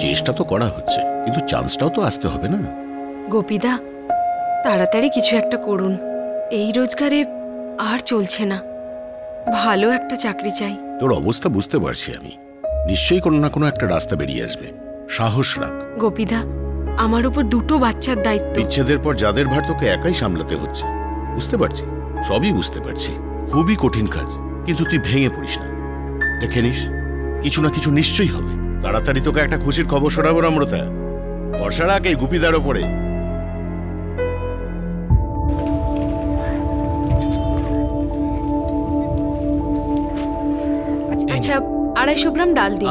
চেষ্টা তো করা হচ্ছে, কিন্তু চান্সটাও তো আসতে হবে না? গোপীদা, তাড়াতাড়ি কিছু একটা করুন। এই রোজগারে আর চলছে না। ভালো একটা চাকরি চাই। তোর অবস্থা বুঝতে পারছি আমি। নিশ্চয়ই কোনো না কোনো একটা রাস্তা বেরিয়ে আসবে। সাহস রাখ। গোপীদা, আমার উপর দুটো বাচ্চার দায়িত্ব। বিচ্ছেদের পর যাদের ভার তোকে একাই সামলাতে হচ্ছে। বুঝতে পারছি, সবই বুঝতে পারছি। খুবই কঠিন কাজ, কিন্তু তুই ভেঙে পড়িস না। দেখে নিস, কিছু না কিছু নিশ্চয়ই হবে। তাড়াতাড়ি তোকে একটা খুশির খবর শোনাবো নম্রতা। বর্ষার আগে গুপিদার ওপরে। আচ্ছা, 250 গ্রাম ডাল দিন।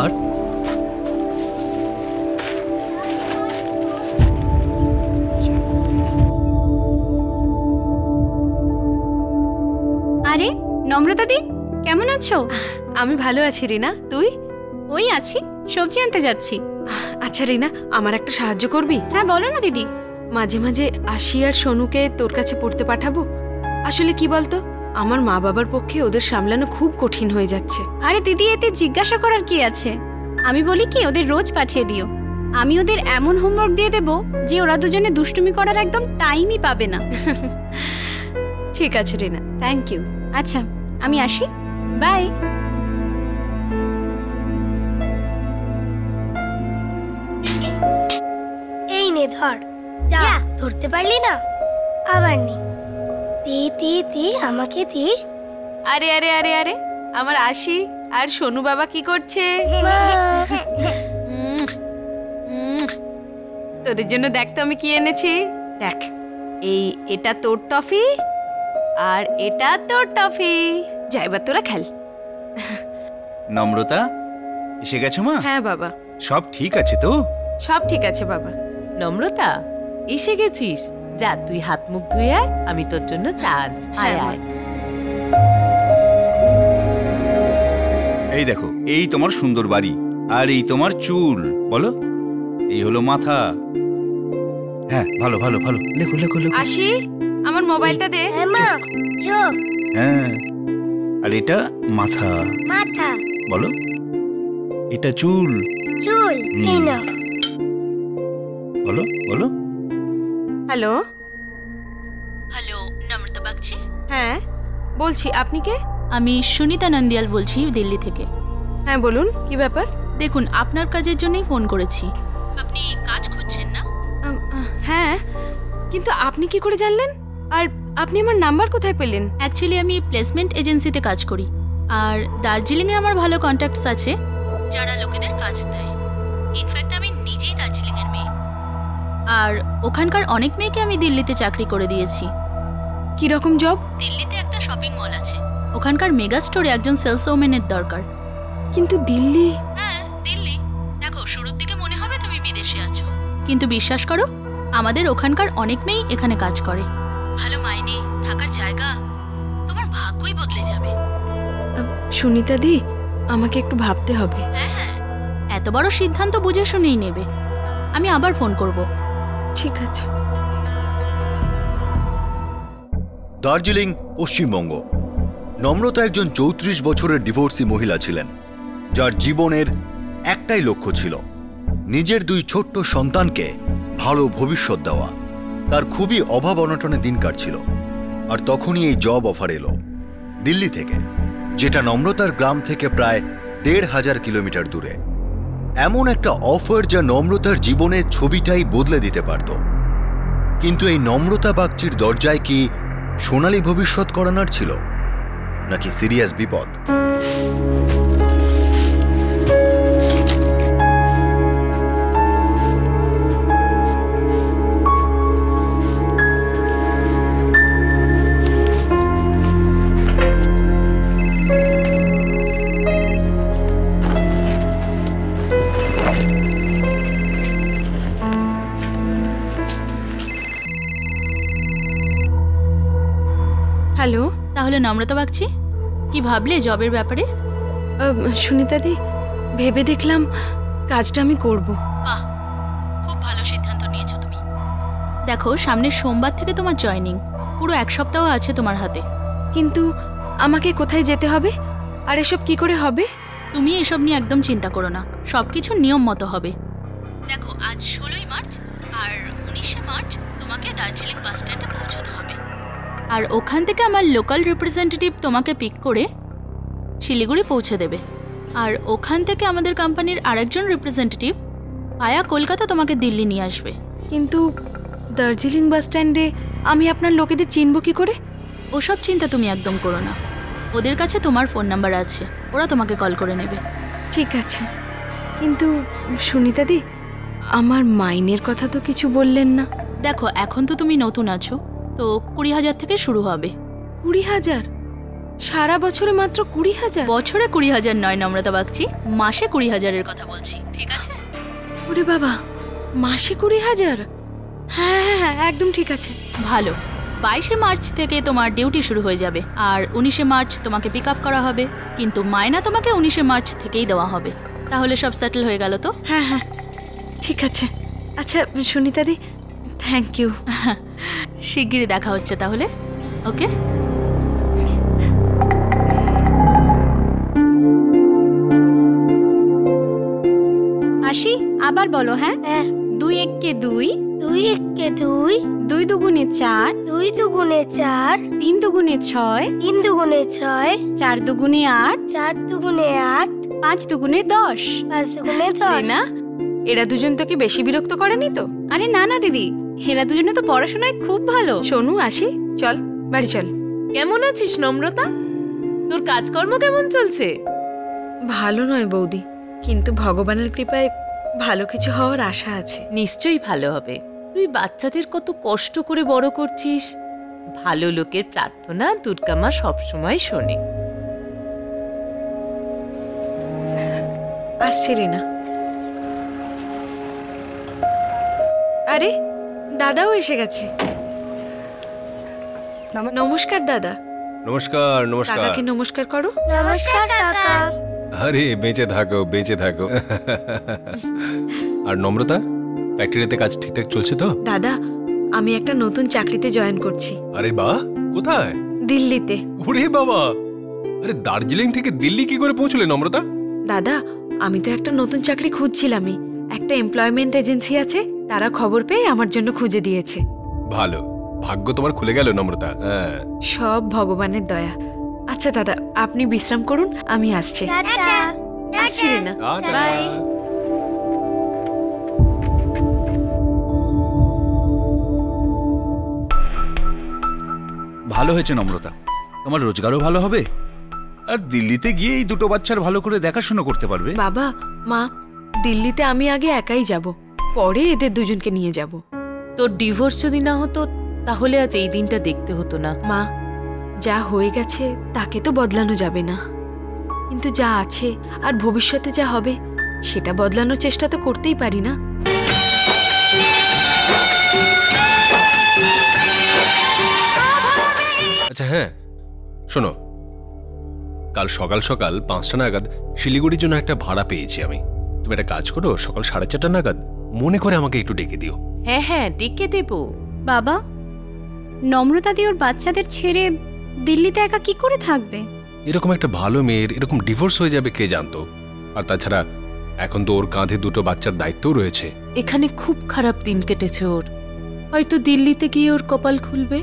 আরে নম্রতা দি, কেমন আছো? আমি ভালো আছি রিনা, তুই? ওই আছি, সবজি আনতে যাচ্ছি। আচ্ছা রিনা, আমার একটা সাহায্য করবি? হ্যাঁ বলো না দিদি। মাঝে মাঝে আশি আর সোনুকে তোর কাছে পড়তে পাঠাবো। আসলে কি বলতো, আমার মা বাবার পক্ষে ওদের সামলানো খুব কঠিন হয়ে যাচ্ছে। আরে দিদি, এতে জিজ্ঞাসা করার কি আছে? আমি বলি কি, ওদের রোজ পাঠিয়ে দিও। আমি ওদের এমন হোমওয়ার্ক দিয়ে দেব যে ওরা দুজনে দুষ্টুমি করার একদম টাইমই পাবে না। ঠিক আছে রিনা, থ্যাংক ইউ। আচ্ছা, আমি আসি, বাই। এই নে ধর, যা। ধরতে পারলি না? আবার নে। দে আমাকে দে। আরে আরে আরে আরে, আমার আশি আর সোনু বাবা কি করছে? তোদের জন্য দেখ তো আমি কি এনেছি। দেখ, এটা তোর টফি আর এটা তোর টফি। যা, এবার তোরা খেল। নম্রতা, এসে গেছো মা? হ্যাঁ বাবা। সব ঠিক আছে তো? সব ঠিক আছে বাবা। নম্রতা, এসে গেছিস? যা, তুই হাত মুখ ধুয়ে আয়, আমি তোর জন্য চা আনছি। আয় আয়। এই দেখো, এই তোমার সুন্দর বাড়ি, আর এই তোমার চুল। বলো, এই হলো মাথা। হ্যাঁ, ভালো ভালো ভালো, লেখো লেখো লেখো। আশি, আমার মোবাইলটা দে। হ্যাঁ মা, চোখ। হ্যাঁ, আর এটা মাথা। মাথা। বলো, এটা চুল। চুল। এই না। বলো বলো। হ্যালো। হ্যালো, নম্রতা বাগচি? হ্যাঁ বলছি, আপনি কে? আমি সুনিতা নন্দিয়াল বলছি, দিল্লি থেকে। হ্যাঁ বলুন, কি ব্যাপার? দেখুন, আপনার কাজের জন্যই ফোন করেছি। আপনি কাজ খুঁজছেন না? হ্যাঁ, কিন্তু আপনি কি করে জানলেন? আর আপনি আমার নাম্বার কোথায় পেলেন? অ্যাকচুয়ালি আমি প্লেসমেন্ট এজেন্সিতে কাজ করি, আর দার্জিলিংয়ে আমার ভালো কন্ট্যাক্টস আছে যারা লোকেদের কাজ দেয়। ইনফ্যাক্ট আমি নিজেই দার্জিলিংয়ের মেয়ে, আর ওখানকার অনেক মেয়েকে আমি দিল্লিতে চাকরি করে দিয়েছি। কি রকম জব? দিল্লিতে একটা শপিং মল আছে, ওখানকার মেগা স্টোরে একজন সেলস ওমেনের দরকার। কিন্তু দিল্লি? হ্যাঁ দিল্লি। দেখো, শুরুর দিকে মনে হবে তুমি বিদেশে আছো, কিন্তু বিশ্বাস করো, আমাদের ওখানকার অনেক মেয়েই এখানে কাজ করে। ভালো মাইনে, থাকার জায়গা, তোমার ভাগ্যই বদলে যাবে। সুনিতা দি, আমাকে একটু ভাবতে হবে। হ্যাঁ হ্যাঁ, এত বড় সিদ্ধান্ত বুঝে শুনেই নেবে। আমি আবার ফোন করব। ঠিক আছে। দার্জিলিং, পশ্চিমবঙ্গ। নম্রতা একজন 34 বছরের ডিভোর্সি মহিলা ছিলেন, যার জীবনের একটাই লক্ষ্য ছিল নিজের 2 ছোট্ট সন্তানকে ভালো ভবিষ্যৎ দেওয়া। তার খুবই অভাব অনটনে দিন কাটছিল, আর তখনই এই জব অফার এলো দিল্লি থেকে, যেটা নম্রতার গ্রাম থেকে প্রায় 1500 কিলোমিটার দূরে। এমন একটা অফার যা নম্রতার জীবনের ছবিটাই বদলে দিতে পারত। কিন্তু এই নম্রতা বাগচির দরজায় কি সোনালী ভবিষ্যৎ করানোর ছিল, নাকি সিরিয়াস বিপদ? হ্যালো। তাহলে নম্রতা বাগচি, কি ভাবলে জবের ব্যাপারে? সুনিতা দি, ভেবে দেখলাম কাজটা আমি করব। বাহ, খুব ভালো সিদ্ধান্ত নিয়েছো তুমি। দেখো, সামনের সোমবার থেকে তোমার জয়েনিং, পুরো 1 সপ্তাহ আছে তোমার হাতে। কিন্তু আমাকে কোথায় যেতে হবে, আর এসব কি করে হবে? তুমি এসব নিয়ে একদম চিন্তা করো না, সবকিছু নিয়ম মতো হবে। দেখো আজ 16ই মার্চ আর 19শে মার্চ তোমাকে দার্জিলিং বাস স্ট্যান্ডে পৌঁছতে হবে। আর ওখান থেকে আমার লোকাল রিপ্রেজেন্টেটিভ তোমাকে পিক করে শিলিগুড়ি পৌঁছে দেবে। আর ওখান থেকে আমাদের কোম্পানির আরেকজন রিপ্রেজেন্টেটিভ আয়া কলকাতা তোমাকে দিল্লি নিয়ে আসবে। কিন্তু দার্জিলিং বাস স্ট্যান্ডে আমি আপনার লোকেদের চিনব কি করে? ওসব চিন্তা তুমি একদম করো না, ওদের কাছে তোমার ফোন নাম্বার আছে, ওরা তোমাকে কল করে নেবে। ঠিক আছে, কিন্তু সুনিতাদি, আমার মাইনের কথা তো কিছু বললেন না। দেখো এখন তো তুমি নতুন আছো, তো 20,000 থেকে শুরু হবে। 20,000? সারা বছরে মাত্র 20,000? বছরে 20,000 নয় নম্রতা বাগচি, মাসে 20,000-এর কথা বলছি, ঠিক আছে? ওরে বাবা, মাসে 20,000? হ্যাঁ হ্যাঁ হ্যাঁ, একদম ঠিক আছে। ভালো। 22শে মার্চ থেকে তোমার ডিউটি শুরু হয়ে যাবে, আর 19শে মার্চ তোমাকে পিক আপ করা হবে, কিন্তু মায়না তোমাকে 19শে মার্চ থেকেই দেওয়া হবে। তাহলে সব সেটেল হয়ে গেল তো? হ্যাঁ হ্যাঁ, ঠিক আছে। আচ্ছা সুনিতাদি, থ্যাংক ইউ। শিগগিরই দেখা হচ্ছে তাহলে, ওকে? আসি, আবার বলো। হ্যাঁ, হ্যাঁ। 2 একে 2, 2 একে 2, 2 দুগুণে 4, 2 দুগুণে 4, 3 দুগুণে 6, 3 দুগুণে 6, 4 দুগুণে 8, 4 দুগুণে 8, 5 দুগুণে 10। 5 দুগুণে 10। না, এরা দুজন তোকে বেশি বিরক্ত করেনি তো? আরে না না দিদি, এরা দুজনে তো পড়াশোনায় খুব ভালো। সোনু, আসি, চল বাড়ি চল। কেমন আছিস নম্রতা? তোর কাজকর্ম কেমন চলছে? ভালো নয় বৌদি, কিন্তু ভগবানের কৃপায় ভালো কিছু হওয়ার আশা আছে। নিশ্চয়ই ভালো হবে। তুই বাচ্চাদের কত কষ্ট করে বড় করছিস। ভালো লোকের প্রার্থনা দুর্গা মা সবসময় শোনে। আসছি রিনা। আরে দাদাও এসে গেছে। নমস্কার দাদা। নমস্কার নমস্কার। কাকাকে নমস্কার করো। নমস্কার কাকা। আরে বেঁচে থাকো বেঁচে থাকো। আর নম্রতা, ফ্যাক্টরিতে কাজ ঠিকঠাক চলছে তো? দাদা, আমি একটা নতুন চাকরিতে জয়েন করছি। আরে বাহ, কোথায়? দিল্লিতে। ওরে বাবা, আরে দার্জিলিং থেকে দিল্লি কি করে পৌঁছলে নম্রতা? দাদা, আমি তো একটা নতুন চাকরি খুঁজছিলামই। একটা এমপ্লয়মেন্ট এজেন্সি আছে, তারা খবর পেয়ে আমার জন্য খুঁজে দিয়েছে। ভালো, ভাগ্য তোমার খুলে গেল নম্রতা। হ্যাঁ, সব ভগবানের দয়া। আচ্ছা দাদা, আপনি বিশ্রাম করুন, আমি আসছি। টাটা। আসছি রিনা। টাটা। বাই। ভালো হয়েছে নম্রতা, তোমার রোজগারও ভালো হবে, আর দিল্লিতে গিয়ে এই দুটো বাচ্চার ভালো করে দেখাশোনা করতে পারবে। বাবা মা, দিল্লিতে আমি আগে একাই যাব, পরে এদের দুজনকে নিয়ে যাব। তোর ডিভোর্স যদি না হতো তাহলে আজ এই দিনটা দেখতে হতো না। মা, যা হয়ে গেছে তাকে তো বদলানো যাবে না, কিন্তু যা আছে আর ভবিষ্যতে যা হবে সেটা বদলানোর চেষ্টা তো করতেই পারি না। আচ্ছা হ্যাঁ, শোনো, কাল সকাল সকাল 5টা নাগাদ শিলিগুড়ির জন্য একটা ভাড়া পেয়েছি আমি। তুমি একটা কাজ করো, সকাল 4:30 নাগাদ মনে করে আমাকে একটু ডেকে দিও। হ্যাঁ হ্যাঁ, ডেকে দেবো। বাবা, নম্রতা দি ওর বাচ্চাদের ছেড়ে দিল্লিতে একা কি করে থাকবে? এরকম একটা ভালো মেয়ের এরকম ডিভোর্স হয়ে যাবে কে জানতো। আর তাছাড়া এখন তো ওর কাঁধে দুটো বাচ্চার দায়িত্বও রয়েছে। এখানে খুব খারাপ দিন কেটেছে ওর, হয়তো দিল্লিতে গিয়ে ওর কপাল খুলবে।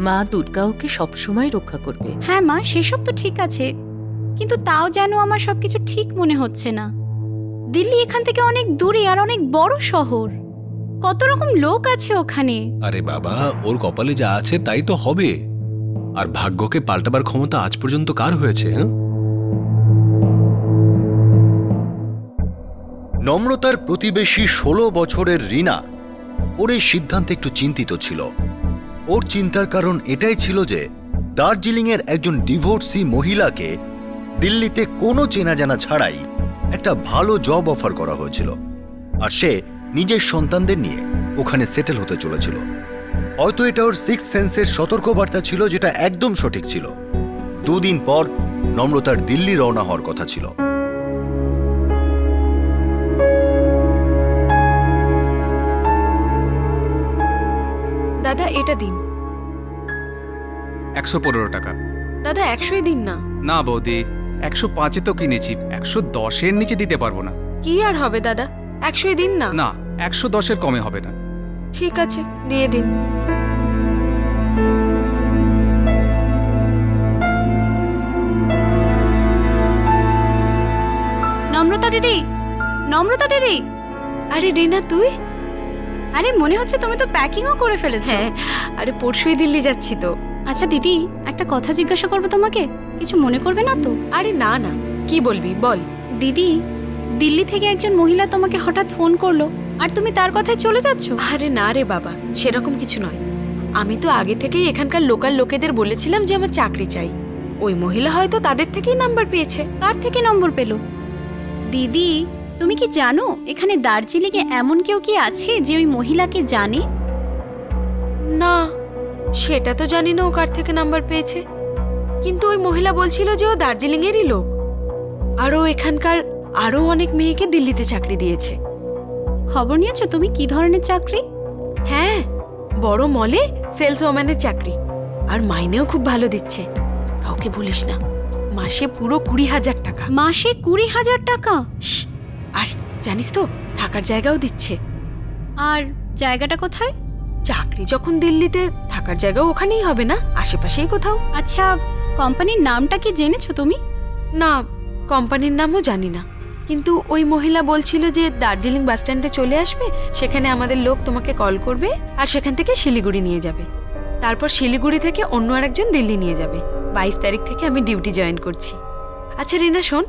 মা দুর্গা ওকে সবসময় রক্ষা করবে। হ্যাঁ মা, সেসব তো ঠিক আছে, কিন্তু তাও যেন আমার সবকিছু ঠিক মনে হচ্ছে না। দিল্লি এখান থেকে অনেক দূরে আর অনেক বড় শহর, কত রকম লোক আছে ওখানে। আরে বাবা, ওর কপালে যা আছে তাই তো হবে। আর ভাগ্যকে পাল্টাবার ক্ষমতা আজ পর্যন্ত কার হয়েছে? হ্যাঁ, নম্রতার প্রতিবেশী 16 বছরের রিনা ওর এই সিদ্ধান্তে একটু চিন্তিত ছিল। ওর চিন্তার কারণ এটাই ছিল যে দার্জিলিংয়ের একজন ডিভোর্সি মহিলাকে দিল্লিতে কোনো চেনা জানা ছাড়াই একটা ভালো জব অফার করা হয়েছিল, আর সে নিজের সন্তানদের নিয়ে ওখানে সেটেল হতে চলেছিল। হয়তো এটা ওর সিক্স সেন্সের সতর্কবার্তা ছিল, যেটা একদম সঠিক ছিল। 2 দিন পর নম্রতার দিল্লি রওনা হওয়ার কথা ছিল। দাদা, এটা দিন। 115 টাকা। দাদা, 100 দিন না। না বৌদি, 105-এ তো কিনেছি, 110-এর নিচে দিতে পারবো না। কি আর হবে দাদা, 100 দিন না। না, 110-এর কমে হবে না। ঠিক আছে, দিয়ে দিন। নম্রতা দিদি, নম্রতা দিদি। আরে রিনা তুই? আরে মনে হচ্ছে তুমি তো প্যাকিংও করে ফেলেছো। হ্যাঁ, আরে পরশুই দিল্লি যাচ্ছি তো। আচ্ছা দিদি, একটা কথা জিজ্ঞাসা করবো তোমাকে, কিছু মনে করবে না তো? আরে না না, কি বলবি বল। দিদি, দিল্লি থেকে একজন মহিলা তোমাকে হঠাৎ ফোন করলো আর তুমি তার কথায় চলে যাচ্ছ? আরে না রে বাবা, সেরকম কিছু নয়। আমি তো আগে থেকেই এখানকার লোকাল লোকেদের বলেছিলাম যে আমার চাকরি চাই। ওই মহিলা হয়তো তাদের থেকেই নাম্বার পেয়েছে। কার থেকে নম্বর পেলো? দিদি, তুমি কি জানো এখানে দার্জিলিংয়ে এমন কেউ কি আছে যে ওই মহিলাকে জানে? না, সেটা তো জানি না ও কার থেকে নাম্বার পেয়েছে, কিন্তু ওই মহিলা বলছিল যে ও দার্জিলিংয়েরই লোক, আর ও এখানকার আরো অনেক মেয়েকে দিল্লিতে চাকরি দিয়েছে। খবর নিয়েছো তুমি কি ধরনের চাকরি? হ্যাঁ, বড় মলে সেলস ওম্যানের চাকরি, আর মাইনেও খুব ভালো দিচ্ছে। কাউকে বলিস না। মাসে পুরো 20,000 টাকা। মাসে 20,000 টাকা? আর জানিস তো, থাকার জায়গাও দিচ্ছে। আর জায়গাটা কোথায়? চাকরি যখন দিল্লিতে, থাকার জায়গাও ওখানেই হবে না, আশেপাশেই কোথাও। আচ্ছা, কোম্পানির নামটা কি জেনেছো তুমি? না, কোম্পানির নামও জানি না, কিন্তু ওই মহিলা বলছিল যে দার্জিলিং বাস স্ট্যান্ডে চলে আসবে, সেখানে আমাদের লোক তোমাকে কল করবে আর সেখান থেকে শিলিগুড়ি নিয়ে যাবে। তারপর শিলিগুড়ি থেকে অন্য আরেকজন দিল্লি নিয়ে যাবে। 22 তারিখ থেকে আমি ডিউটি জয়েন করছি। আচ্ছা রিনা শোন,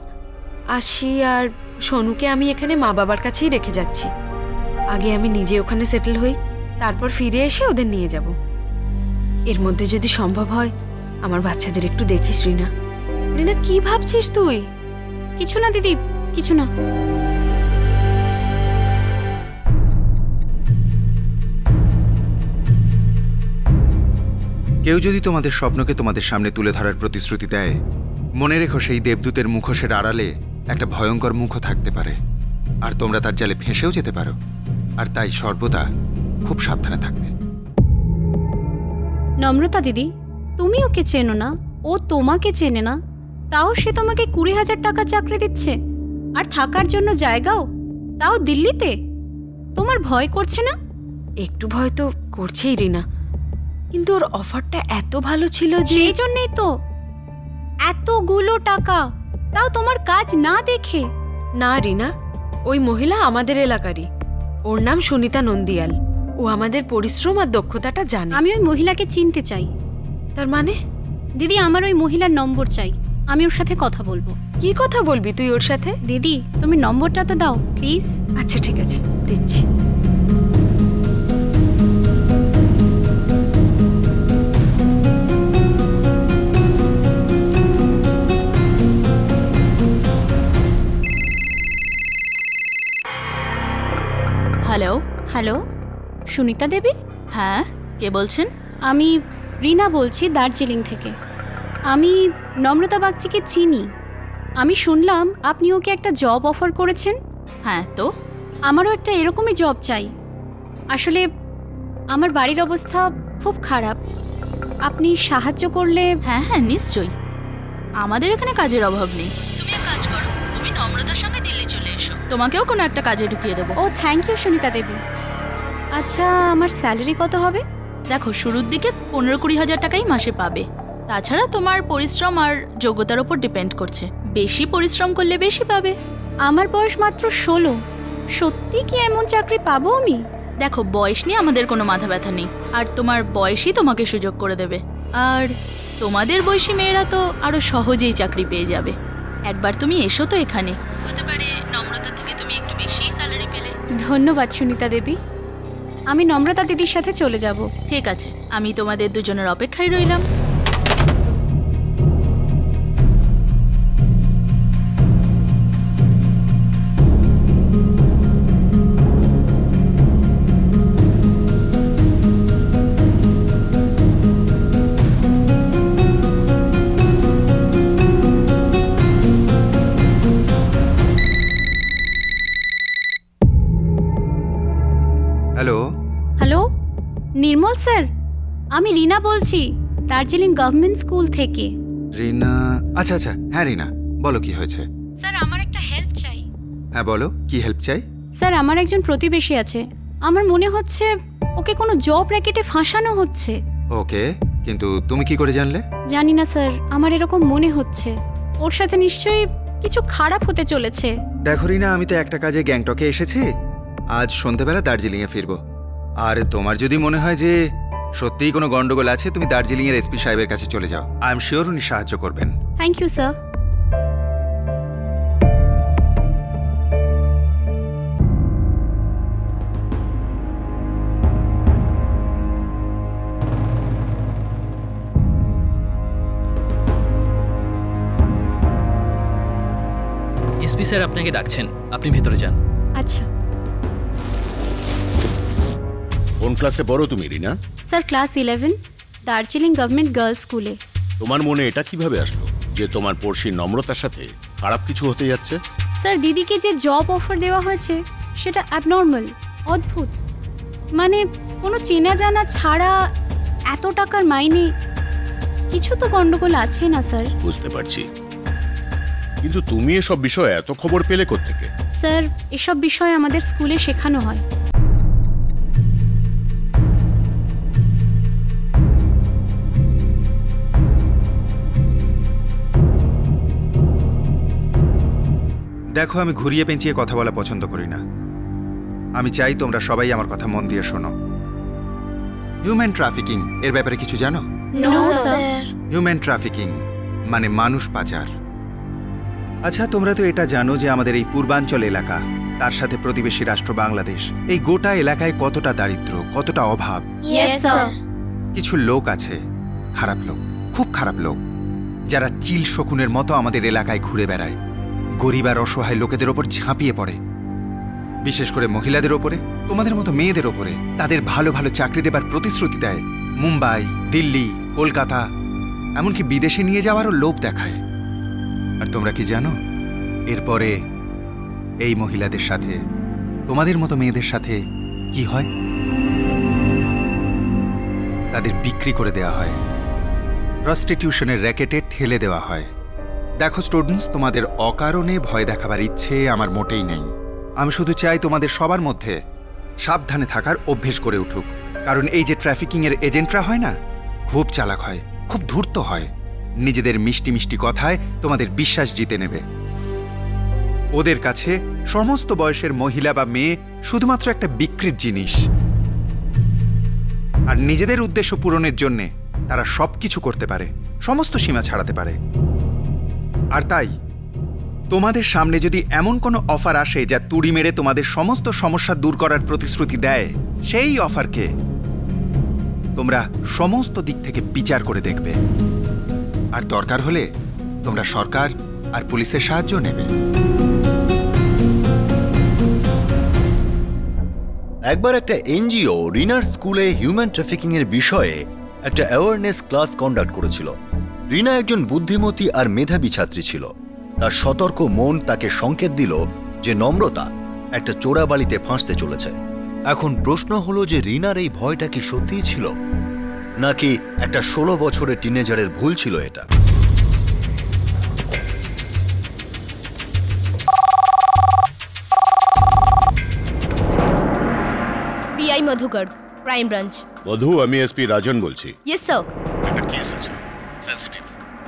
আশি আর সোনুকে আমি এখানে মা বাবার কাছেই রেখে যাচ্ছি। আগে আমি নিজে ওখানে সেটেল হই, তারপর ফিরে এসে ওদের নিয়ে যাব। এর মধ্যে যদি সম্ভব হয় আমার বাচ্চাদের একটু দেখিস রিনা। রিনা, কি ভাবছিস তুই? কিছু না দিদি, কিছু না। কেউ যদি তোমাদের স্বপ্নকে তোমাদের সামনে তুলে ধরার প্রতিশ্রুতি দেয়, মনে রেখো সেই দেবদূতের মুখোশের আড়ালে একটা ভয়ঙ্কর মুখও থাকতে পারে, আর তোমরা তার জালে ফেঁসেও যেতে পারো। আর তাই সর্বদা খুব সাবধানে থাকবে। নম্রতা দিদি, তুমি ওকে চেনো না, ও তোমাকে চেনে না, তাও সে তোমাকে 20,000 টাকা চাকরি দিচ্ছে, আর থাকার জন্য জায়গাও, তাও দিল্লিতে। তোমার ভয় করছে না? একটু ভয় তো করছেই রিনা, কিন্তু ওর অফারটা এত ভালো ছিল যে। সেই জন্যই তো এতগুলো টাকা, তাও তোমার কাজ না দেখে। না রিনা, ওই মহিলা আমাদের এলাকারই। ওর নাম সুনিতা নন্দিয়াল। ও আমাদের পরিশ্রম আর দক্ষতাটা জানে। আমি ওই মহিলাকে চিনতে চাই। তার মানে? দিদি, আমার ওই মহিলার নম্বর চাই, আমি ওর সাথে কথা বলবো। কি কথা বলবি তুই ওর সাথে? দিদি, তুমি নম্বরটা তো দাও প্লিজ। আচ্ছা ঠিক আছে, দিচ্ছি। হ্যালো। হ্যালো, সুনিতা দেবী? হ্যাঁ, কে বলছেন? আমি রিনা বলছি, দার্জিলিং থেকে। আমি নম্রতা বাগচিকে চিনি। আমি শুনলাম আপনি ওকে একটা জব অফার করেছেন। হ্যাঁ, তো আমারও একটা এরকমই জব চাই। আসলে আমার বাড়ির অবস্থা খুব খারাপ, আপনি সাহায্য করলে। হ্যাঁ হ্যাঁ, নিশ্চয়ই। আমাদের এখানে কাজের অভাব নেই। তুমি এক কাজ করো, তুমি নম্রতার সঙ্গে দিল্লি চলে এসো, তোমাকেও কোনো একটা কাজে ঢুকিয়ে দেবো। ও থ্যাংক ইউ সুনিতা দেবী। আচ্ছা, আমার স্যালারি কত হবে? দেখো, শুরুর দিকে 15-20 হাজার টাকাই মাসে পাবে। তাছাড়া তোমার পরিশ্রম আর যোগ্যতার ওপর ডিপেন্ড করছে। বেশি পরিশ্রম করলে বেশি পাবে। আমার বয়স মাত্র 16। সত্যি কি এমন চাকরি পাবো আমি? দেখো, বয়স নিয়ে আমাদের কোনো মাথা ব্যথা নেই, আর তোমার বয়সই তোমাকে সুযোগ করে দেবে। আর তোমাদের বয়সী মেয়েরা তো আরো সহজেই চাকরি পেয়ে যাবে। একবার তুমি এসো তো এখানে, হতে পারে নম্রতা থেকে তুমি একটু বেশি স্যালারি পেলে। ধন্যবাদ সুনিতা দেবী, আমি নম্রতা দিদির সাথে চলে যাব। ঠিক আছে, আমি তোমাদের দুজনের অপেক্ষায় রইলাম। হ্যালো। হ্যালো, নির্মল স্যার, আমি রিনা বলছি, দার্জিলিং গভর্নমেন্ট স্কুল থেকে। রিনা? আচ্ছা আচ্ছা, হ্যাঁ রিনা, বলো কি হয়েছে? স্যার, আমার একটা হেল্প চাই। হ্যাঁ বলো, কি হেল্প চাই? স্যার আমার একজন প্রতিবেশী আছে, আমার মনে হচ্ছে ওকে কোনো জব র্যাকেটে ফাঁসানো হচ্ছে। ওকে, কিন্তু তুমি কি করে জানলে? জানি না স্যার, আমার এরকম মনে হচ্ছে। ওর সাথে নিশ্চয়ই কিছু খারাপ হতে চলেছে। দেখো রিনা, আমি তো একটা কাজে গ্যাংটকে এসেছি, আজ সন্ধ্যাবেলা দার্জিলিংয়ে ফিরবো। আর তোমার যদি মনে হয় যে সত্যিই কোনো গন্ডগোল আছে, তুমি দার্জিলিংয়ের এসপি সাহেবের কাছে চলে যাও। আই এম শিওর উনি সাহায্য করবেন। Thank you sir. SP sir আপনাকে ডাকছেন, আপনি ভেতরে যান। আচ্ছা কোন ক্লাসে পড়ো তুমি Rina? Sir, class 11, Darjeeling government girls স্কুলে। তোমার মনে এটা কিভাবে আসলো যে তোমার পড়শি নম্রতার সাথে খারাপ কিছু হতে যাচ্ছে? স্যার, দিদিকে যে জব অফার দেওয়া হয়েছে সেটা অ্যাবনর্মাল, অদ্ভুত। মানে কোনো চেনা জানা ছাড়া এত টাকার মাইনে, কিছু তো গন্ডগোল আছে না স্যার? বুঝতে পারছি, কিন্তু তুমি এসব বিষয়ে এত খবর পেলে কোত্থেকে? স্যার, এসব বিষয়ে আমাদের স্কুলে শেখানো হয়। দেখো, আমি ঘুরিয়ে পেঁচিয়ে কথা বলা পছন্দ করি না। আমি চাই তোমরা সবাই আমার কথা মন দিয়ে শোনো। হিউম্যান ট্রাফিকিং এর ব্যাপারে কিছু জানো? No sir. হিউম্যান ট্রাফিকিং মানে মানুষ পাচার। আচ্ছা, তোমরা তো এটা জানো যে আমাদের এই পূর্বাঞ্চল এলাকা, তার সাথে প্রতিবেশী রাষ্ট্র বাংলাদেশ, এই গোটা এলাকায় কতটা দারিদ্র, কতটা অভাব। Yes sir. কিছু লোক আছে, খারাপ লোক, খুব খারাপ লোক, যারা চিল শকুনের মতো আমাদের এলাকায় ঘুরে বেড়ায়, গরিব আর অসহায় লোকেদের ওপর ঝাঁপিয়ে পড়ে, বিশেষ করে মহিলাদের ওপরে, তোমাদের মতো মেয়েদের ওপরে। তাদের ভালো ভালো চাকরি দেবার প্রতিশ্রুতি দেয়, মুম্বাই, দিল্লি, কলকাতা, এমনকি বিদেশে নিয়ে যাওয়ারও লোভ দেখায়। আর তোমরা কি জানো, এরপরে এই মহিলাদের সাথে, তোমাদের মতো মেয়েদের সাথে কি হয়? তাদের বিক্রি করে দেওয়া হয়, প্রস্টিটিউশনের র্যাকেটে ঠেলে দেওয়া হয়। দেখো স্টুডেন্টস, তোমাদের অকারণে ভয় দেখাবার ইচ্ছে আমার মোটেই নেই। আমি শুধু চাই তোমাদের সবার মধ্যে সাবধানে থাকার অভ্যেস করে উঠুক। কারণ এই যে ট্রাফিকিংয়ের এজেন্টরা হয় না, খুব চালাক হয়, খুব ধূর্ত হয়। নিজেদের মিষ্টি মিষ্টি কথায় তোমাদের বিশ্বাস জিতে নেবে। ওদের কাছে সমস্ত বয়সের মহিলা বা মেয়ে শুধুমাত্র একটা বিক্রির জিনিস, আর নিজেদের উদ্দেশ্য পূরণের জন্যে তারা সব কিছু করতে পারে, সমস্ত সীমা ছাড়াতে পারে। আর তাই তোমাদের সামনে যদি এমন কোনো অফার আসে যা তুড়ি মেরে তোমাদের সমস্ত সমস্যা দূর করার প্রতিশ্রুতি দেয়, সেই অফারকে তোমরা সমস্ত দিক থেকে বিচার করে দেখবে। আর দরকার হলে তোমরা সরকার আর পুলিশের সাহায্য নেবে। একবার একটা এনজিও রিনার স্কুলে হিউম্যান ট্রাফিকিং এর বিষয়ে একটা অ্যাওয়ারনেস ক্লাস কন্ডাক্ট করেছিল। রিনা একজন বুদ্ধিমতী আর মেধাবী ছাত্রী ছিল। তার সতর্ক মন তাকে সংকেত দিল যে নম্রতা একটা চোরাবালিতে ফাঁসতে চলেছে। এখন প্রশ্ন হলো যে রিনার এই ভয়টা কি সত্যিই ছিল, নাকি একটা 16 বছরের টিনেজারের ভুল ছিল এটা? পিআই মধু গর্গ, ক্রাইম ব্রাঞ্চ। মধু, আমি এসপি রাজন বলছি। Yes sir. একটা কেস আছে, সেনসিটিভ।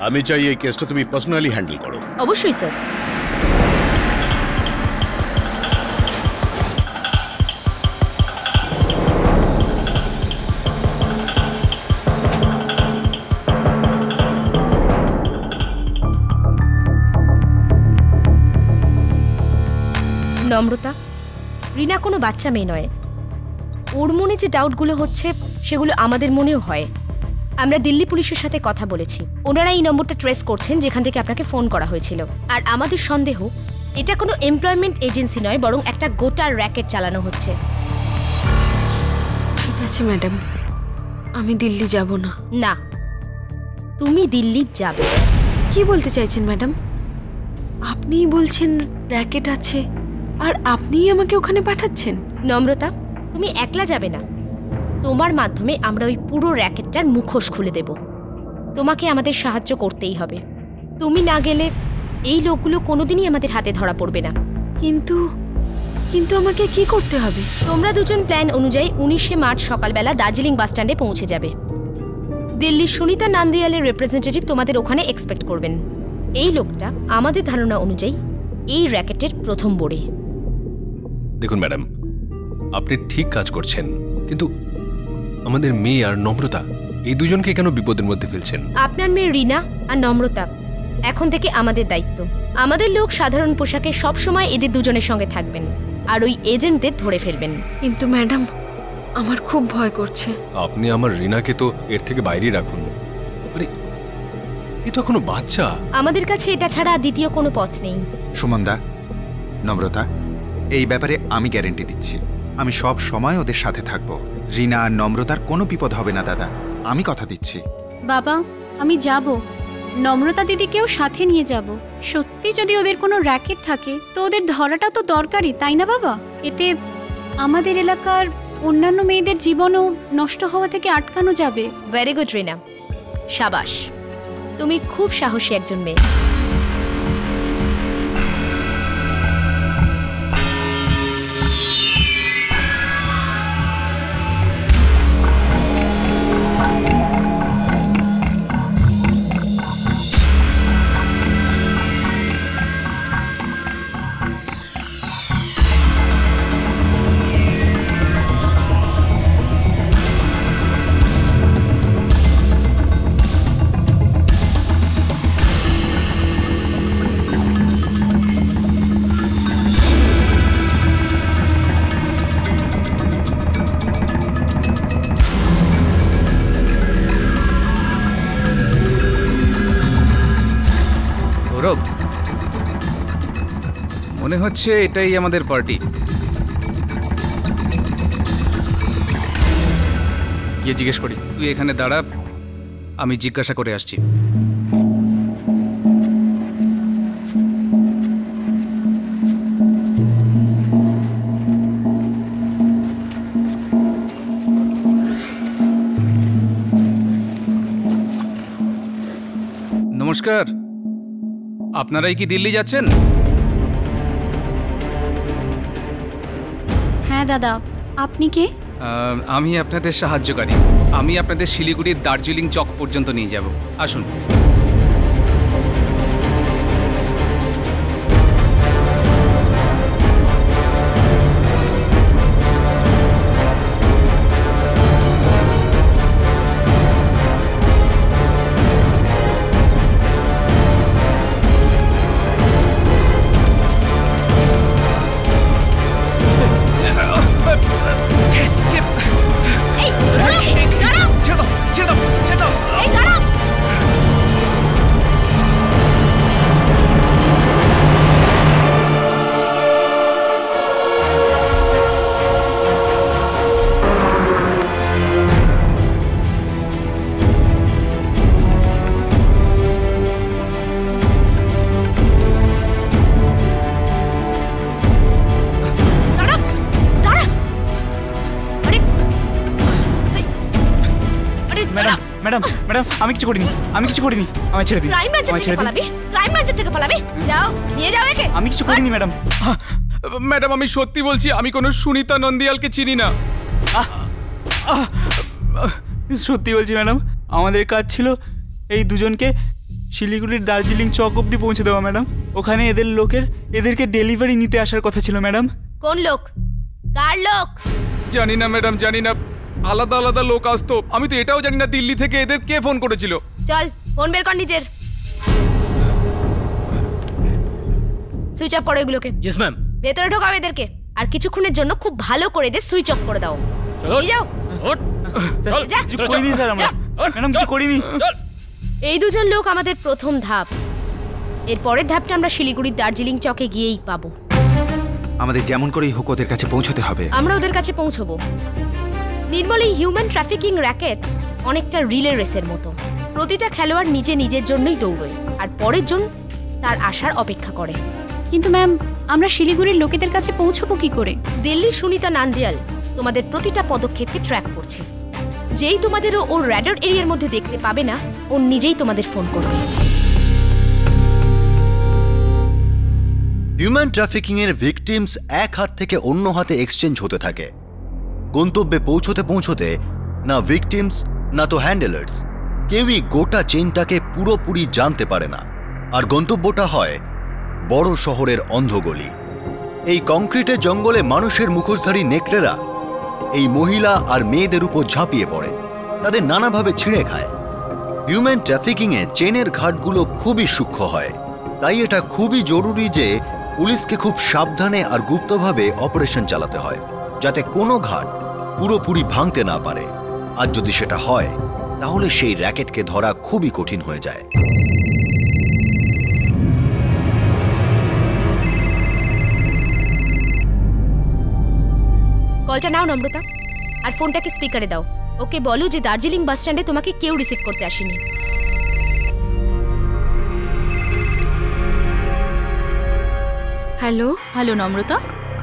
আমি চাই এই কেসটা তুমি পার্সোনালি হ্যান্ডেল করো। অবশ্যই স্যার। নম্রতা, রিনা কোনো বাচ্চা মেয়ে নয়। ওর মনে যে ডাউটগুলো হচ্ছে সেগুলো আমাদের মনেও হয়। আমরা দিল্লি পুলিশের সাথে কথা বলেছি, ওনারা এই নম্বরটা ট্রেস করছেন যেখান থেকে আপনাকে ফোন করা হয়েছিল। আর আমাদের সন্দেহ এটা কোনো এমপ্লয়মেন্ট এজেন্সি নয়, বরং একটা গোটা র্যাকেট চালানো হচ্ছে। ঠিক আছে ম্যাডাম, আমি দিল্লি যাব না। না, তুমি দিল্লি যাবে। কি বলতে চাইছেন ম্যাডাম? আপনিই বলছেন র্যাকেট আছে, আর আপনিই আমাকে ওখানে পাঠাচ্ছেন? নম্রতা, তুমি একলা যাবে না, তোমার মাধ্যমে আমরা ওই পুরো র্যাকেটটার মুখোশ খুলে দেব। তোমাকে আমাদের সাহায্য করতেই হবে। তুমি না গেলে এই লোকগুলো কোনোদিনই আমাদের হাতে ধরা পড়বে না। কিন্তু কিন্তু আমাকে কি করতে হবে? তোমরা দুজন প্ল্যান অনুযায়ী 19শে মার্চ সকালবেলা দার্জিলিং বাস স্ট্যান্ডে পৌঁছে যাবে। দিল্লির সুনিতা নান্দিয়ালের রিপ্রেজেন্টেটিভ তোমাদের ওখানে এক্সপেক্ট করবেন। এই লোকটা আমাদের ধারণা অনুযায়ী এই র্যাকেটের প্রথম বোড়ে। দেখুন ম্যাডাম, আপনি ঠিক কাজ করছেন, কিন্তু আমাদের মেয়ে আর নম্রতা এই দুজনকে কেন বিপদের মধ্যে ফেলছেন? আপনার মেয়ে রিনা আর নম্রতা এখন থেকে আমাদের দায়িত্ব। আমাদের লোক সাধারণ পোশাকে সবসময় এদের দুজনের সঙ্গে থাকবেন আর ওই এজেন্টদের ধরে ফেলবেন। কিন্তু ম্যাডাম, আমার খুব ভয় করছে। আপনি আমার রিনাকে তো এর থেকে বাইরেই রাখুন। আরে এ তো এখনো বাচ্চা। আমাদের কাছে এটা ছাড়া দ্বিতীয় কোনো পথ নেই। সুমনদা, নম্রতা, এই ব্যাপারে আমি গ্যারেন্টি দিচ্ছি, আমি সব সময় ওদের সাথে থাকবো। রিনা আর নম্রতার কোনো বিপদ হবে না দাদা, আমি কথা দিচ্ছি। বাবা, আমি যাব, নম্রতা দিদিকেও সাথে নিয়ে যাব। সত্যি যদি ওদের কোনো র্যাকেট থাকে তো ওদের ধরাটা তো দরকারি, তাই না বাবা? এতে আমাদের এলাকার অন্যান্য মেয়েদের জীবনও নষ্ট হওয়া থেকে আটকানো যাবে। ভেরি গুড রিনা, সাবাস, তুমি খুব সাহসী একজন মেয়ে। মনে হচ্ছে এটাই আমাদের পার্টি। গিয়ে জিজ্ঞেস করি। তুই এখানে দাঁড়া, আমি জিজ্ঞাসা করে আসছি। নমস্কার, আপনারাই কি দিল্লি যাচ্ছেন? হ্যাঁ দাদা, আপনি কে? আমি আপনাদের সাহায্যকারী। আমি আপনাদের শিলিগুড়ির দার্জিলিং চক পর্যন্ত নিয়ে যাব। আসুন। ম্যাডাম, ম্যাডাম, আমি কিছু করিনি, আমি কিছু করিনি, আমায় ছেড়ে দিন, আমায় ছেড়ে দিন। ক্রাইম ব্রাঞ্চের থেকে পালাবে? যাও, নিয়ে যাও একে। আমি কিছু করিনি ম্যাডাম। ম্যাডাম, আমি সত্যি বলছি, আমি কোনো সুনিতা নন্দিয়ালকে চিনি না। সত্যি বলছি ম্যাডাম, আমাদের কাজ ছিল এই দুজনকে শিলিগুড়ির দার্জিলিং চক অব্দি পৌঁছে দেওয়া ম্যাডাম। ওখানে এদেরকে ডেলিভারি নিতে আসার কথা ছিল ম্যাডাম। কোন লোক? কার লোক? জানি না ম্যাডাম, জানি না। আলাদা আলাদা লোক আসতো। আমি তো এটাও জানি না দিল্লি থেকে এদের কে ফোন করেছিল। চল, ফোন বের কর নিজের। সুইচ অফ করো এগুলোকে। Yes ma'am. ভেতরে ঢোকাও এদেরকে, আর কিছুক্ষণের জন্য খুব ভালো করে এদের সুইচ অফ করে দাও। নিয়ে যাও। যা। কিছু করিনি স্যার আমরা। ম্যাডাম, কিছু করিনি। এই দুজন লোক আমাদের প্রথম ধাপ। এর পরের ধাপটা আমরা শিলিগুড়ির দার্জিলিং চকে গিয়েই পাবো। আমাদের যেমন করেই হোক ওদের কাছে পৌঁছতে হবে। আমরা ওদের কাছে পৌঁছবো। নির্মল, এই হিউম্যান ট্রাফিকিং র্যাকেটস অনেকটা রিলে রেসের মতো। প্রতিটা খেলোয়াড় নিজের জন্যই দৌড়য়, আর পরের জন তার আসার অপেক্ষা করে। কিন্তু ম্যাম, আমরা শিলিগুড়ির লোকেদের কাছে পৌঁছবো কি করে? দিল্লির সুনিতা নান্দিয়াল তোমাদের প্রতিটা পদক্ষেপকে ট্র্যাক করছে। যেই তোমাদের ওর র্যাডার এরিয়ার মধ্যে দেখতে পাবে না, ও নিজেই তোমাদের ফোন করবে। হিউম্যান ট্রাফিকিং এর ভিকটিমস এক হাত থেকে অন্য হাতে এক্সচেঞ্জ হতে থাকে। গন্তব্যে পৌঁছতে পৌঁছতে না ভিকটিমস না তো হ্যান্ডেলার্স কেউই গোটা চেইনটাকে পুরোপুরি জানতে পারে না। আর গন্তব্যটা হয় বড় শহরের অন্ধগলি। এই কংক্রিটের জঙ্গলে মানুষের মুখোশধারী নেকড়েরা এই মহিলা আর মেয়েদের উপর ঝাঁপিয়ে পড়ে, তাদের নানাভাবে ছিঁড়ে খায়। হিউম্যান ট্রাফিকিংয়ে চেনের ঘাটগুলো খুবই সূক্ষ্ম হয়, তাই এটা খুবই জরুরি যে পুলিশকে খুব সাবধানে আর গুপ্তভাবে অপারেশন চালাতে হয়, যাতে কোনো ঘাট পুরোপুরি ভাঙতে না পারে। আর যদি সেটা হয় তাহলে সেই র্যাকেটকে ধরা খুবই কঠিন হয়ে যায়। কলটা নাও নম্রতা, আর ফোনটাকে স্পিকারে দাও। ওকে বলো যে দার্জিলিং বাস স্ট্যান্ডে তোমাকে কেউ রিসিভ করতে আসেনি। হ্যালো হ্যালো নম্রতা,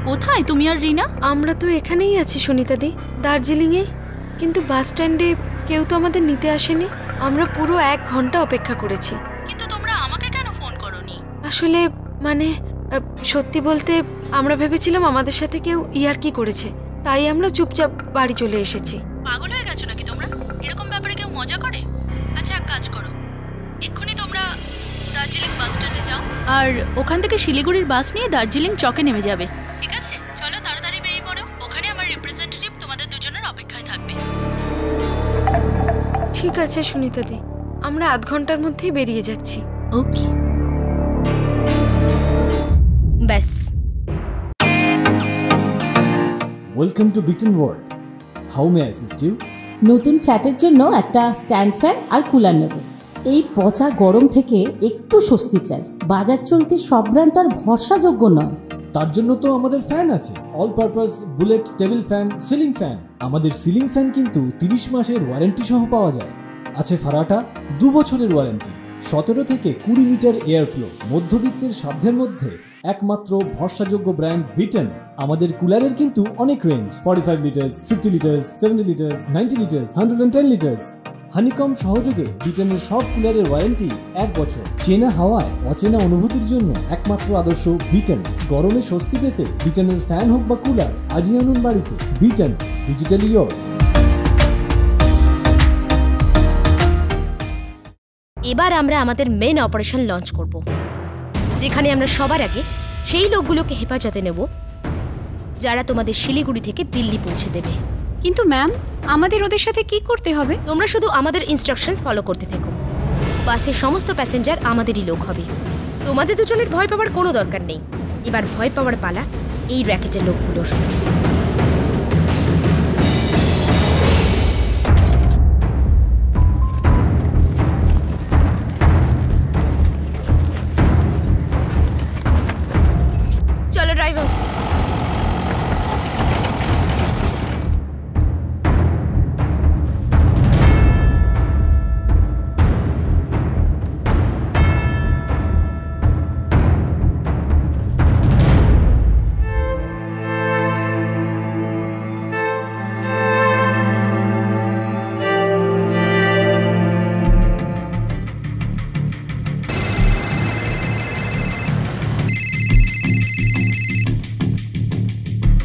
কোথায় তুমি আর রিনা? আমরা তো এখানেই আছি সুনিতাদি, দার্জিলিংয়ে। কিন্তু বাস স্ট্যান্ডে কেউ তো আমাদের নিতে আসেনি। আমরা পুরো 1 ঘন্টা অপেক্ষা করেছি। কিন্তু তোমরা আমাকে কেন ফোন করোনি? আসলে মানে সত্যি বলতে আমরা ভেবেছিলাম আমাদের সাথে কেউ ইয়ার্কি করেছে, তাই আমরা চুপচাপ বাড়ি চলে এসেছি। পাগল হয়ে গেছো নাকি তোমরা? এরকম ব্যাপারে কেউ মজা করে? আচ্ছা এক কাজ করো, এক্ষুনি তোমরা দার্জিলিং বাস স্ট্যান্ডে যাও আর ওখান থেকে শিলিগুড়ির বাস নিয়ে দার্জিলিং চকে নেমে যাবে। ঠিক আছে, চলো তাড়াতাড়ি বেরিয়ে পড়ো। ওখানে আমার রিপ্রেজেন্টেটিভ তোমাদের দুজনের অপেক্ষায় থাকবে। ঠিক আছে সুনিতাদি, আমরা আধ ঘন্টার মধ্যেই বেরিয়ে যাচ্ছি। ওকে। ব্যাস। Welcome to Bitan world. How may I assist you? নতুন ফ্ল্যাটের জন্য একটা স্ট্যান্ড ফ্যান আর কুলার নেব। এই পচা গরম থেকে একটু স্বস্তি চাই। বাজার চলতে সব ব্র্যান্ড আর ভরসাযোগ্য নয়। তার জন্য তো আমাদের ফ্যান আছে, all purpose bullet table fan, ceiling fan. আমাদের সিলিং ফ্যান কিন্তু 30 মাসের ওয়ারেন্টি সহ পাওয়া যায়। আছে ফারাটা 2 বছরের ওয়ারেন্টি, 17 থেকে 20 মিটার এয়ার ফ্লো। মধ্যবিত্তের সাধ্যের মধ্যে একমাত্র ভরসাযোগ্য ব্র্যান্ড বিটন। আমাদের কুলারের কিন্তু অনেক range, 45 litres, 50 litres, 70 litres, 90 litres, 110 litres. Honeycomb সহযোগে বিটনের সব কুলারের ওয়ারেন্টি 1 বছর। চেনা হাওয়ায় অচেনা অনুভূতির জন্য একমাত্র আদর্শ বিটন। গরমে স্বস্তি পেতে বিটনের ফ্যান হোক বা কুলার, আজই আনুন বাড়িতে। Vuitton, digitally yours. এবার আমরা আমাদের মেন অপারেশন লঞ্চ করব, যেখানে আমরা সবার আগে সেই লোকগুলোকে হেফাজতে নেব যারা তোমাদের শিলিগুড়ি থেকে দিল্লি পৌঁছে দেবে। কিন্তু ম্যাম, আমাদের ওদের সাথে কি করতে হবে? তোমরা শুধু আমাদের ইনস্ট্রাকশন ফলো করতে থেকো। বাসের সমস্ত প্যাসেঞ্জার আমাদেরই লোক হবে। তোমাদের দুজনের ভয় পাওয়ার কোনো দরকার নেই। এবার ভয় পাওয়ার পালা এই র্যাকেটের লোকগুলোর। চলো ড্রাইভার।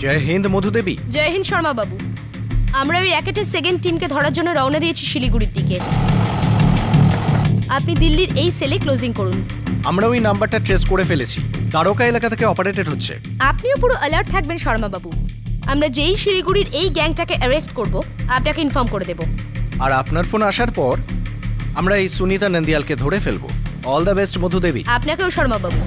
জয় হিন্দ মধুদেবী। জয় হিন্দ শর্মা বাবু। আমরা ওই র্যাকেটের সেকেন্ড টিমকে ধরার জন্য রওনা দিয়েছি শিলিগুড়ির দিকে। আপনি দিল্লির এই সেলে ক্লোজিং করুন। আমরা ওই নাম্বারটা ট্রেস করে ফেলেছি, দ্বারকা এলাকা থেকে অপারেটেড হচ্ছে। আপনিও পুরো অ্যালার্ট থাকবেন শর্মা বাবু। আমরা যেই শিলিগুড়ির এই গ্যাংটাকে অ্যারেস্ট করব আপনাকে ইনফর্ম করে দেব। আর আপনার ফোন আসার পর আমরা এই সুনিতা নন্দিয়ালকে ধরে ফেলবো। All the best Madhudebi. আপনাকেও শর্মা বাবু।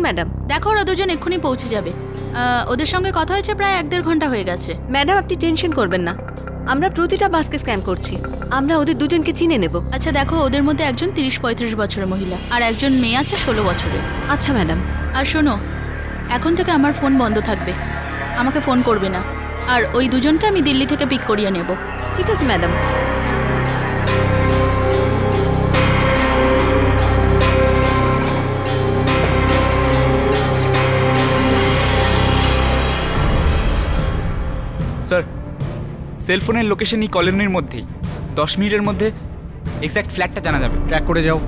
বলুন ম্যাডাম। দেখো ওরা দুজন এক্ষুনি পৌঁছে যাবে। ওদের সঙ্গে কথা হয়েছে প্রায় 1-1.5 ঘন্টা হয়ে গেছে। ম্যাডাম আপনি টেনশন করবেন না, আমরা প্রতিটা বাসকে স্ক্যান করছি, আমরা ওদের দুজনকে চিনে নেব। আচ্ছা দেখো, ওদের মধ্যে একজন 30-35 বছরের মহিলা আর একজন মেয়ে আছে 16 বছরের। আচ্ছা ম্যাডাম। আর শোনো, এখন থেকে আমার ফোন বন্ধ থাকবে, আমাকে ফোন করবে না। আর ওই দুজনকে আমি দিল্লি থেকে পিক করিয়ে নেব। ঠিক আছে ম্যাডাম। স্যার, সেলফোনের লোকেশন এই কলোনির মধ্যেই, 10 মিনিটের মধ্যে এক্স্যাক্ট ফ্ল্যাটটা জানা যাবে। ট্র্যাক করে যাও,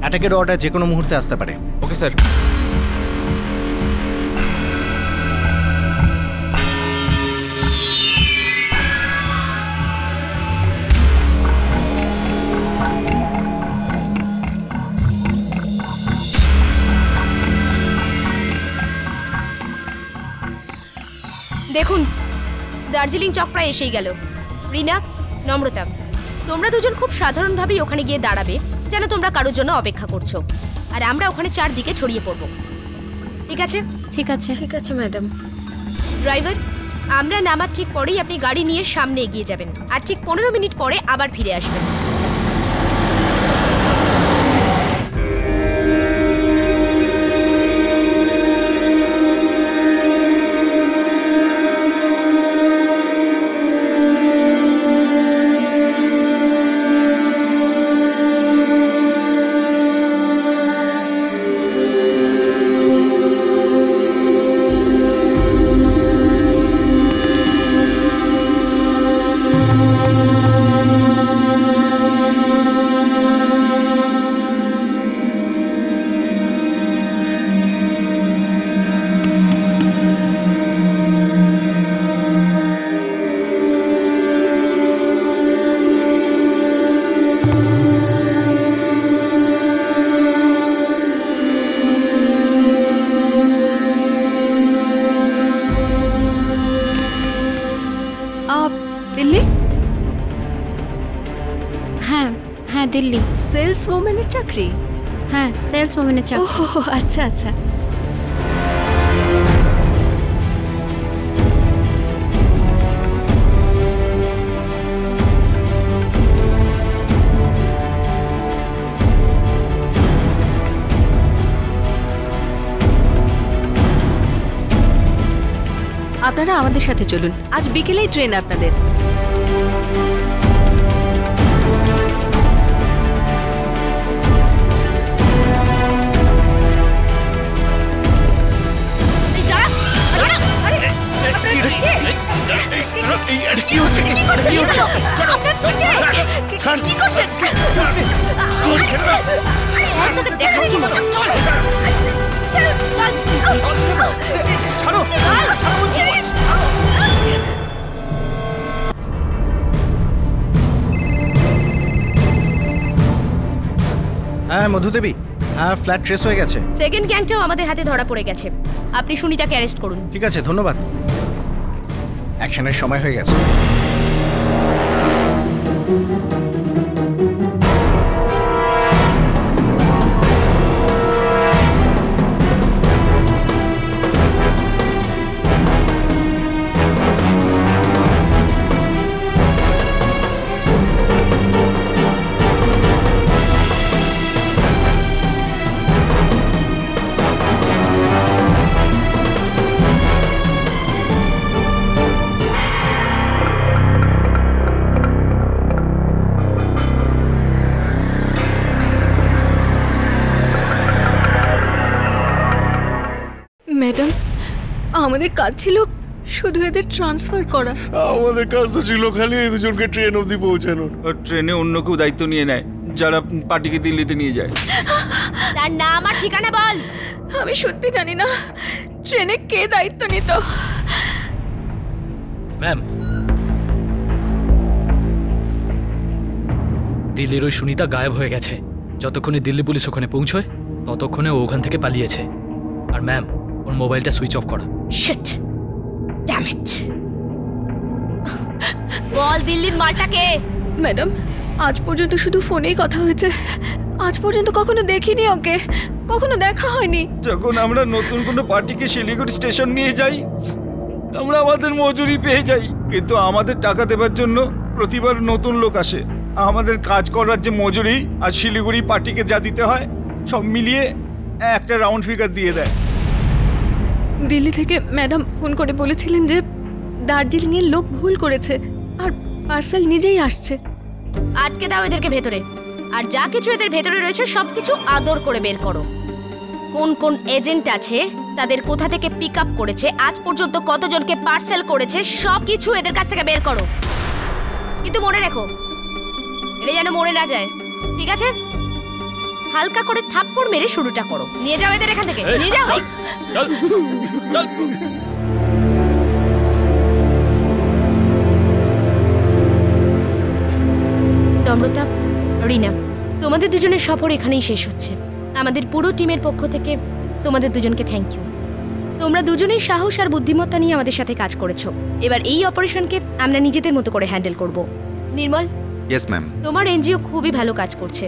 অ্যাটাকের অর্ডার যে কোনো মুহূর্তে আসতে পারে। Okay sir. দেখুন, দার্জিলিং চক প্রায় এসেই গেল। রিনা, নম্রতা, তোমরা দুজন খুব সাধারণভাবেই ওখানে গিয়ে দাঁড়াবে, যেন তোমরা কারোর জন্য অপেক্ষা করছো, আর আমরা ওখানে চারদিকে ছড়িয়ে পড়ব। ঠিক আছে? ঠিক আছে। ঠিক আছে ম্যাডাম। ড্রাইভার, আমরা নামার ঠিক পরেই আপনি গাড়ি নিয়ে সামনে এগিয়ে যাবেন, আর ঠিক 15 মিনিট পরে আবার ফিরে আসবেন। দিল্লি? হ্যাঁ হ্যাঁ, দিল্লি। সেলস ওম্যানের চাকরি? হ্যাঁ, সেলস ওম্যানের চাকরি। ও আচ্ছা আচ্ছা। আপনারা আমাদের সাথে চলুন, আজ বিকেলেই ট্রেন আপনাদের। হ্যাঁ মধুদেবী, হ্যাঁ ফ্ল্যাট ট্রেস হয়ে গেছে। সেকেন্ড গ্যাংটাও আমাদের হাতে ধরা পড়ে গেছে। আপনি সুনিতাকে অ্যারেস্ট করুন। ঠিক আছে, ধন্যবাদ। অ্যাকশনের সময় হয়ে গেছে। ম্যাডাম, আমাদের কাজ ছিল শুধু এদের ট্রান্সফার করা। আমাদের কাজ তো ছিল খালি এই দুজনকে ট্রেন অবধি পৌঁছানো। ট্রেনে অন্য কেউ দায়িত্ব নিয়ে নেয়, যারা পার্টিকে দিল্লিতে নিয়ে যায়। তার নাম আর ঠিকানা বল। আমি সত্যি জানি না ট্রেনে কে দায়িত্ব নিত। ম্যাম, দিল্লির ওই সুনিতা গায়েব হয়ে গেছে। যতক্ষণে দিল্লি পুলিশ ওখানে পৌঁছয় ততক্ষণে ও ওখান থেকে পালিয়েছে। আর ম্যাম, ওর মোবাইলটা সুইচ অফ করা। Shit, damn it. বল দিল্লির মালটাকে। ম্যাডাম, আজ পর্যন্ত শুধু ফোনেই কথা হয়েছে, আজ পর্যন্ত কখনো দেখিনি ওকে। কখনো দেখা হয়নি। যখন আমরা নতুন কোনো পার্টিকে শিলিগুড়ি স্টেশন নিয়ে যাই আমরা আমাদের মজুরি পেয়ে যাই, কিন্তু আমাদের টাকা দেবার জন্য প্রতিবার নতুন লোক আসে। আমাদের কাজ করার যে মজুরি আর শিলিগুড়ি পার্টিকে যা দিতে হয় সব মিলিয়ে একটা রাউন্ড ফিগার দিয়ে দেয়। দিল্লি থেকে ম্যাডাম ফোন করে বলেছিলেন যে দার্জিলিং এর লোক ভুল করেছে আর পার্সেল নিজেই আসছে। আটকে দাও এদেরকে ভেতরে, আর যা কিছু এদের ভেতরে রয়েছে সবকিছু আদর করে বের করো। কোন কোন এজেন্ট আছে, তাদের কোথা থেকে পিক আপ করেছে, আজ পর্যন্ত কতজনকে পার্সেল করেছে, সব কিছু এদের কাছ থেকে বের করো। কিন্তু মনে রেখো, এটা যেন মরে না যায়, ঠিক আছে? হালকা করে থাপ্পড় মেরে শুরুটা করো। নিয়ে যাও এদের এখান থেকে, নিয়ে যাও। নম্রতা, রিনা, তোমাদের দুজনের সফর এখানেই শেষ হচ্ছে। আমাদের পুরো টিমের পক্ষ থেকে তোমাদের দুজনকে থ্যাংক ইউ। তোমরা দুজনেই সাহস আর বুদ্ধিমত্তা নিয়ে আমাদের সাথে কাজ করেছো। এবার এই অপারেশনকে আমরা নিজেদের মতো করে হ্যান্ডেল করব। নির্মল, ইয়েস ম্যাম। তোমার এনজিও খুবই ভালো কাজ করছে।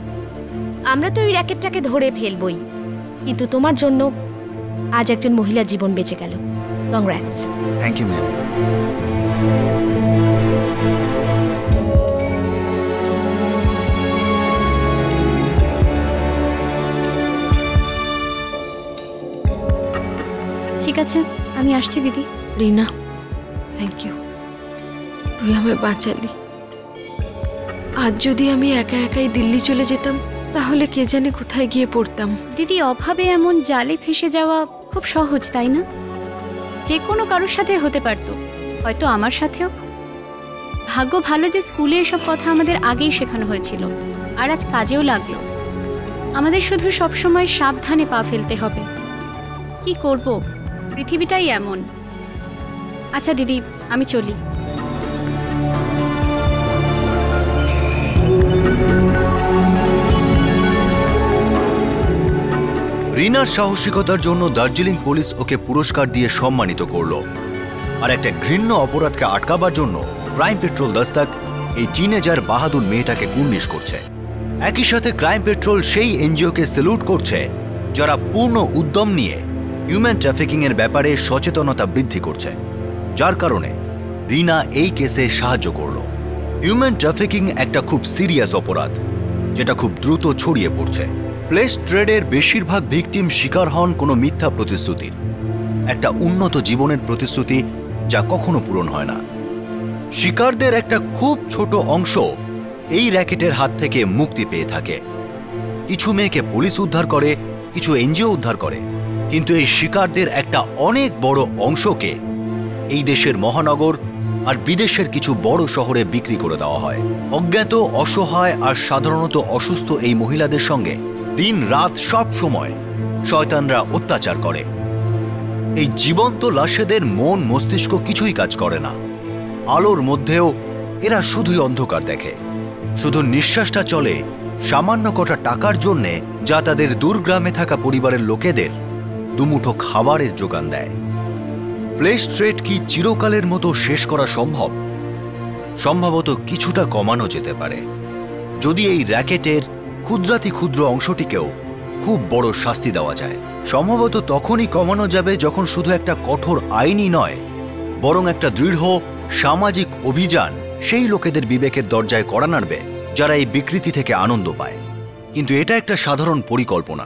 আমরা তো এই র্যাকেটটাকে ধরে ফেলবই, কিন্তু তোমার জন্য আজ একজন মহিলার জীবন বেঁচে গেল। কংগ্রাটস। Thank you ma'am. ঠিক আছে, আমি আসছি দিদি। রিনা, থ্যাংক ইউ, তুই আমায় বাঁচালি। আজ যদি আমি একা একাই দিল্লি চলে যেতাম তাহলে কে জানে কোথায় গিয়ে পড়তাম। দিদি, অভাবে এমন জালে ফেসে যাওয়া খুব সহজ, তাই না? যে কোনো কারোর সাথে হতে পারতো, হয়তো আমার সাথেও। ভাগ্য ভালো যে স্কুলে এসব কথা আমাদের আগেই শেখানো হয়েছিল, আর আজ কাজেও লাগলো। আমাদের শুধু সবসময় সাবধানে পা ফেলতে হবে। কি করব, পৃথিবীটাই এমন। আচ্ছা দিদি, আমি চলি। রিনার সাহসিকতার জন্য দার্জিলিং পুলিশ ওকে পুরস্কার দিয়ে সম্মানিত করল, আর একটা ঘৃণ্য অপরাধকে আটকাবার জন্য ক্রাইম পেট্রোল দস্তাক এই টিনেজার বাহাদুর মেয়েটাকে কুর্নিশ করছে। একই সাথে ক্রাইম পেট্রোল সেই এনজিওকে স্যালুট করছে যারা পূর্ণ উদ্যম নিয়ে হিউম্যান ট্রাফিকিং এর ব্যাপারে সচেতনতা বৃদ্ধি করছে, যার কারণে রিনা এই কেসে সাহায্য করল। হিউম্যান ট্রাফিকিং একটা খুব সিরিয়াস অপরাধ যেটা খুব দ্রুত ছড়িয়ে পড়ছে। ফ্লেশ ট্রেডের বেশিরভাগ ভিকটিম শিকার হন কোনো মিথ্যা প্রতিশ্রুতির, একটা উন্নত জীবনের প্রতিশ্রুতি যা কখনো পূরণ হয় না। শিকারদের একটা খুব ছোট অংশ এই র্যাকেটের হাত থেকে মুক্তি পেয়ে থাকে। কিছু মেয়েকে পুলিশ উদ্ধার করে, কিছু এনজিও উদ্ধার করে, কিন্তু এই শিকারদের একটা অনেক বড় অংশকে এই দেশের মহানগর আর বিদেশের কিছু বড় শহরে বিক্রি করে দেওয়া হয়। অজ্ঞাত, অসহায় আর সাধারণত অসুস্থ এই মহিলাদের সঙ্গে দিন রাত সব সময় শয়তানরা অত্যাচার করে। এই জীবন্ত লাশেদের মন মস্তিষ্ক কিছুই কাজ করে না। আলোর মধ্যেও এরা শুধুই অন্ধকার দেখে। শুধু নিঃশ্বাসটা চলে সামান্য কটা টাকার জন্যে, যা তাদের দূরগ্রামে থাকা পরিবারের লোকেদের দুমুঠো খাবারের যোগান দেয়। ফ্লেশ ট্রেড কি চিরকালের মতো শেষ করা সম্ভব? সম্ভবত কিছুটা কমানো যেতে পারে, যদি এই র্যাকেটের ক্ষুদ্রাতি ক্ষুদ্র অংশটিকেও খুব বড় শাস্তি দেওয়া যায়। সম্ভবত তখনই কমানো যাবে যখন শুধু একটা কঠোর আইনই নয়, বরং একটা দৃঢ় সামাজিক অভিযান সেই লোকেদের বিবেকের দরজায় কড়া নাড়বে যারা এই বিকৃতি থেকে আনন্দ পায়। কিন্তু এটা একটা সাধারণ পরিকল্পনা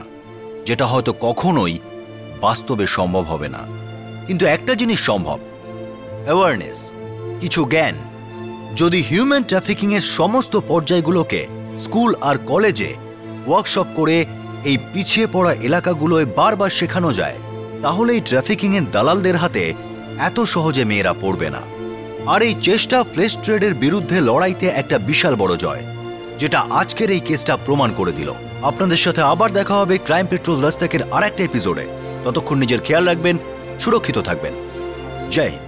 যেটা হয়তো কখনোই বাস্তবে সম্ভব হবে না। কিন্তু একটা জিনিস সম্ভব, অ্যাওয়ারনেস, কিছু জ্ঞান। যদি হিউম্যান ট্রাফিকিংয়ের সমস্ত পর্যায়গুলোকে স্কুল আর কলেজে ওয়ার্কশপ করে এই পিছিয়ে পড়া এলাকাগুলোয় বারবার শেখানো যায়, তাহলে এই ট্রাফিকিংয়ের দালালদের হাতে এত সহজে মেয়েরা পড়বে না। আর এই চেষ্টা ফ্লেশ ট্রেডের বিরুদ্ধে লড়াইতে একটা বিশাল বড় জয়, যেটা আজকের এই কেসটা প্রমাণ করে দিল। আপনাদের সাথে আবার দেখা হবে ক্রাইম পেট্রোল দস্তাকের আরেকটা এপিসোডে। ততক্ষণ নিজের খেয়াল রাখবেন, সুরক্ষিত থাকবেন। জয় হিন্দ।